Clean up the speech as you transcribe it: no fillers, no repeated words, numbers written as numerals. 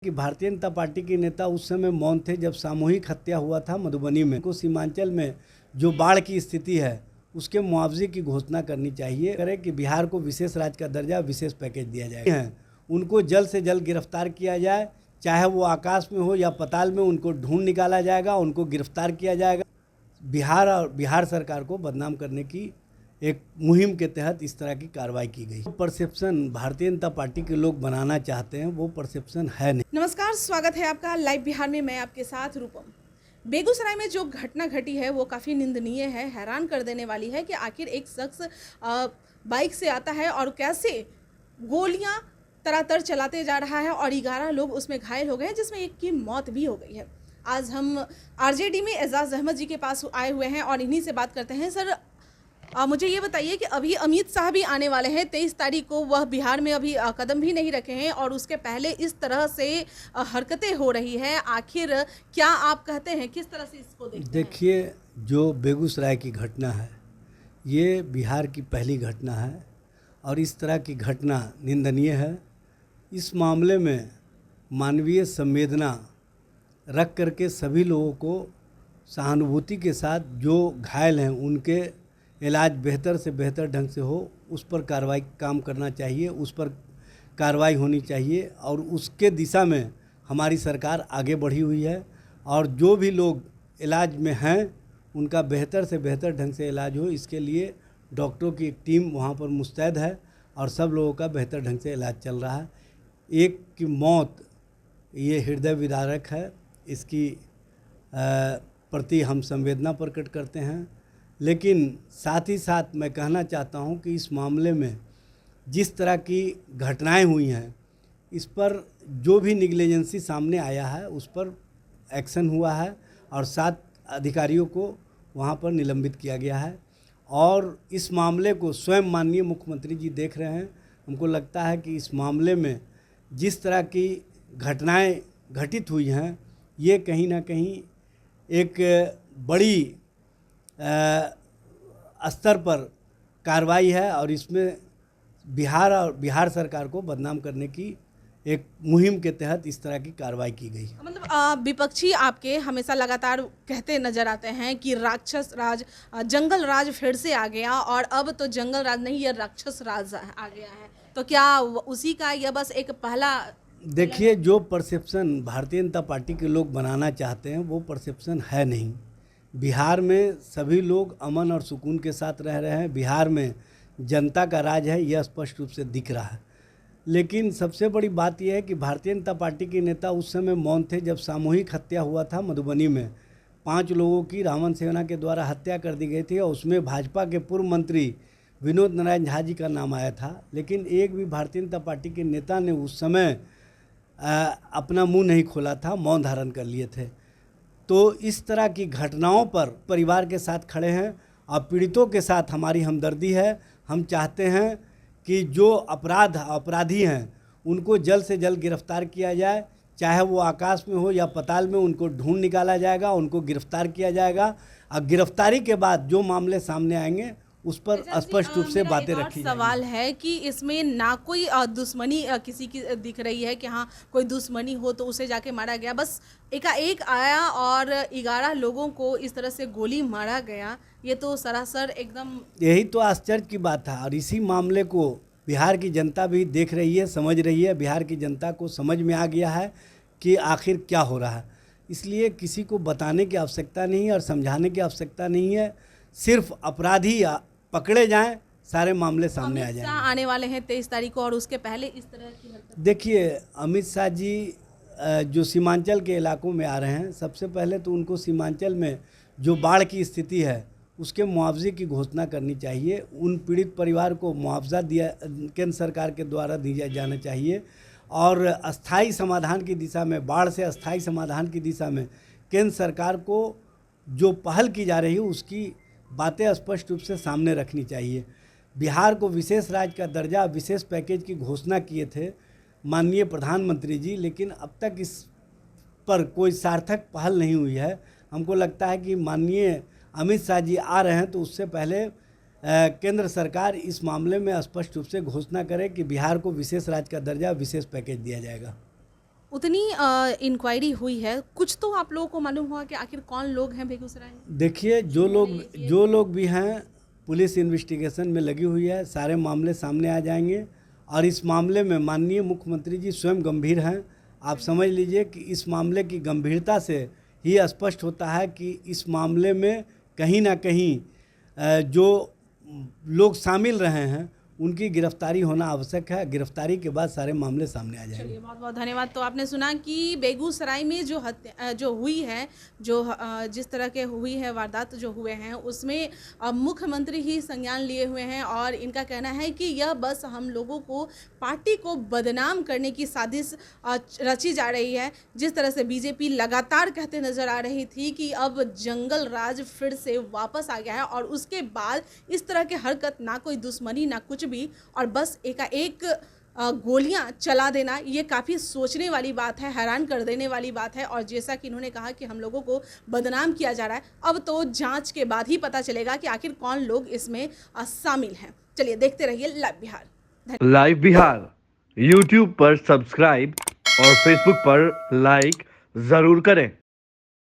कि भारतीय जनता पार्टी के नेता उस समय मौन थे जब सामूहिक हत्या हुआ था मधुबनी में। को सीमांचल में जो बाढ़ की स्थिति है उसके मुआवजे की घोषणा करनी चाहिए। करें कि बिहार को विशेष राज्य का दर्जा, विशेष पैकेज दिया जाएगा। उनको जल्द से जल्द गिरफ्तार किया जाए, चाहे वो आकाश में हो या पाताल में, उनको ढूंढ निकाला जाएगा, उनको गिरफ्तार किया जाएगा। बिहार और बिहार सरकार को बदनाम करने की एक मुहिम के तहत इस तरह की कार्रवाई की गई। परसेप्शन भारतीय जनता पार्टी के लोग बनाना चाहते हैं, वो परसेप्शन है नहीं। नमस्कार, स्वागत है आपका लाइव बिहार में। मैं आपके साथ रूपम। बेगूसराय में जो घटना घटी है वो काफ़ी निंदनीय है, हैरान कर देने वाली है कि आखिर एक शख्स बाइक से आता है और कैसे गोलियां तरातर चलाते जा रहा है और 11 लोग उसमें घायल हो गए हैं, जिसमें एक की मौत भी हो गई है। आज हम आरजेडी में एजाज अहमद जी के पास आए हुए हैं और इन्हीं से बात करते हैं। सर, मुझे ये बताइए कि अभी अमित शाह भी आने वाले हैं 23 तारीख को। वह बिहार में अभी कदम भी नहीं रखे हैं और उसके पहले इस तरह से हरकतें हो रही है। आखिर क्या आप कहते हैं, किस तरह से इसको देखते हैं? देखिए, जो बेगूसराय की घटना है ये बिहार की पहली घटना है और इस तरह की घटना निंदनीय है। इस मामले में मानवीय संवेदना रख करके सभी लोगों को सहानुभूति के साथ जो घायल हैं उनके इलाज बेहतर से बेहतर ढंग से हो, उस पर काम करना चाहिए, उस पर कार्रवाई होनी चाहिए और उसके दिशा में हमारी सरकार आगे बढ़ी हुई है। और जो भी लोग इलाज में हैं उनका बेहतर से बेहतर ढंग से इलाज हो, इसके लिए डॉक्टरों की एक टीम वहाँ पर मुस्तैद है और सब लोगों का बेहतर ढंग से इलाज चल रहा है। एक की मौत ये हृदय विदारक है, इसकी प्रति हम संवेदना प्रकट करते हैं। लेकिन साथ ही साथ मैं कहना चाहता हूं कि इस मामले में जिस तरह की घटनाएं हुई हैं, इस पर जो भी निग्लिजेंसी सामने आया है उस पर एक्शन हुआ है और 7 अधिकारियों को वहां पर निलंबित किया गया है। और इस मामले को स्वयं माननीय मुख्यमंत्री जी देख रहे हैं। हमको लगता है कि इस मामले में जिस तरह की घटनाएं घटित हुई हैं ये कहीं ना कहीं एक बड़ी स्तर पर कार्रवाई है और इसमें बिहार और बिहार सरकार को बदनाम करने की एक मुहिम के तहत इस तरह की कार्रवाई की गई। मतलब विपक्षी आपके हमेशा लगातार कहते नजर आते हैं कि राक्षस राज, जंगल राज फिर से आ गया और अब तो जंगल राज नहीं, ये राक्षस राज आ गया है। तो क्या उसी का यह बस एक पहला? देखिए, जो परसेप्शन भारतीय जनता पार्टी के लोग बनाना चाहते हैं वो परसेप्शन है नहीं। बिहार में सभी लोग अमन और सुकून के साथ रह रहे हैं। बिहार में जनता का राज है, यह स्पष्ट रूप से दिख रहा है। लेकिन सबसे बड़ी बात यह है कि भारतीय जनता पार्टी के नेता उस समय मौन थे जब सामूहिक हत्या हुआ था मधुबनी में। 5 लोगों की रावण सेना के द्वारा हत्या कर दी गई थी और उसमें भाजपा के पूर्व मंत्री विनोद नारायण झा जी का नाम आया था। लेकिन एक भी भारतीय जनता पार्टी के नेता ने उस समय अपना मुंह नहीं खोला था, मौन धारण कर लिए थे। तो इस तरह की घटनाओं पर परिवार के साथ खड़े हैं और पीड़ितों के साथ हमारी हमदर्दी है। हम चाहते हैं कि जो अपराधी हैं उनको जल्द से जल्द गिरफ्तार किया जाए, चाहे वो आकाश में हो या पाताल में, उनको ढूंढ निकाला जाएगा, उनको गिरफ्तार किया जाएगा। और गिरफ्तारी के बाद जो मामले सामने आएंगे उस पर स्पष्ट रूप से बातें रखी जाएंगी। सवाल है कि इसमें ना कोई दुश्मनी किसी की दिख रही है कि हाँ कोई दुश्मनी हो तो उसे जाके मारा गया, बस एकाएक आया और 11 लोगों को इस तरह से गोली मारा गया। ये तो सरासर एकदम, यही तो आश्चर्य की बात है। और इसी मामले को बिहार की जनता भी देख रही है, समझ रही है। बिहार की जनता को समझ में आ गया है कि आखिर क्या हो रहा है। इसलिए किसी को बताने की आवश्यकता नहीं है और समझाने की आवश्यकता नहीं है। सिर्फ अपराधी पकड़े जाएं, सारे मामले सामने आ जाएंगे। अमित शाह आने वाले हैं 23 तारीख को और उसके पहले इस तरह की हरकत। देखिए, अमित शाह जी जो सीमांचल के इलाकों में आ रहे हैं, सबसे पहले तो उनको सीमांचल में जो बाढ़ की स्थिति है उसके मुआवजे की घोषणा करनी चाहिए। उन पीड़ित परिवार को मुआवजा केंद्र सरकार के द्वारा दिया जाना चाहिए और अस्थाई समाधान की दिशा में, बाढ़ से अस्थाई समाधान की दिशा में केंद्र सरकार को जो पहल की जा रही है उसकी बातें स्पष्ट रूप से सामने रखनी चाहिए। बिहार को विशेष राज्य का दर्जा, विशेष पैकेज की घोषणा किए थे माननीय प्रधानमंत्री जी, लेकिन अब तक इस पर कोई सार्थक पहल नहीं हुई है। हमको लगता है कि माननीय अमित शाह जी आ रहे हैं तो उससे पहले केंद्र सरकार इस मामले में स्पष्ट रूप से घोषणा करे कि बिहार को विशेष राज्य का दर्जा, विशेष पैकेज दिया जाएगा। उतनी इंक्वायरी हुई है, कुछ तो आप लोगों को मालूम हुआ कि आखिर कौन लोग हैं बेगूसराय में? देखिए, जो लोग भी हैं, पुलिस इन्वेस्टिगेशन में लगी हुई है, सारे मामले सामने आ जाएंगे और इस मामले में माननीय मुख्यमंत्री जी स्वयं गंभीर हैं। आप समझ लीजिए कि इस मामले की गंभीरता से ही स्पष्ट होता है कि इस मामले में कहीं ना कहीं जो लोग शामिल रहे हैं उनकी गिरफ्तारी होना आवश्यक है। गिरफ्तारी के बाद सारे मामले सामने आ जाएंगे। चलिए, बहुत बहुत धन्यवाद। तो आपने सुना कि बेगूसराय में जो हत्या जो हुई है, जिस तरह के हुई है वारदात जो हुए हैं, उसमें मुख्यमंत्री ही संज्ञान लिए हुए हैं और इनका कहना है कि यह बस हम लोगों को पार्टी को बदनाम करने की साजिश रची जा रही है। जिस तरह से बीजेपी लगातार कहते नजर आ रही थी कि अब जंगल राज फिर से वापस आ गया है और उसके बाद इस तरह की हरकत, ना कोई दुश्मनी ना कुछ भी, और बस एकाएक गोलियां चला देना, ये काफ़ी सोचने वाली बात है, हैरान कर देने वाली बात है। और जैसा कि इन्होंने कहा कि हम लोगों को बदनाम किया जा रहा है, अब तो जांच के बाद ही पता चलेगा कि आखिर कौन लोग इसमें शामिल हैं। चलिए, देखते रहिए live Bihar. Live Bihar YouTube पर सब्सक्राइब और फेसबुक पर लाइक जरूर करें।